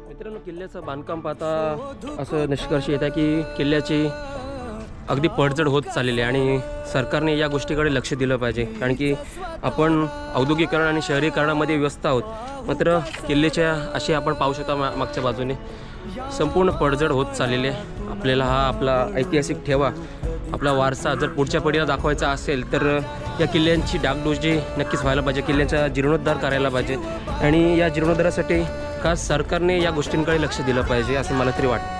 मित्रांनो, किल्ल्याचं बांधकाम पाहता असं निष्कर्ष येत आहे की किल्ल्याची अगदी पडझड होत चाललेली आहे आणि सरकारने या गोष्टीकडे लक्ष दिलं पाहिजे. कारण की आपण औद्योगिकरण आणि शहरीकरणामध्ये व्यस्त आहोत. मात्र किल्ल्याच्या अशी आपण पाहू शकता मागच्या बाजूने संपूर्ण पडझड होत चाललेली आहे. आपल्याला हा आपला ऐतिहासिक ठेवा, आपला वारसा जर पुढच्या पिढीला दाखवायचा असेल तर या किल्ल्यांची डागडुजी नक्कीच व्हायला पाहिजे. किल्ल्याचा जीर्णोद्धार करायला पाहिजे आणि या जीर्णोद्धारासाठी खास सरकारने या गोष्टींकडे लक्ष दिलं पाहिजे असं मला तरी वाटतं.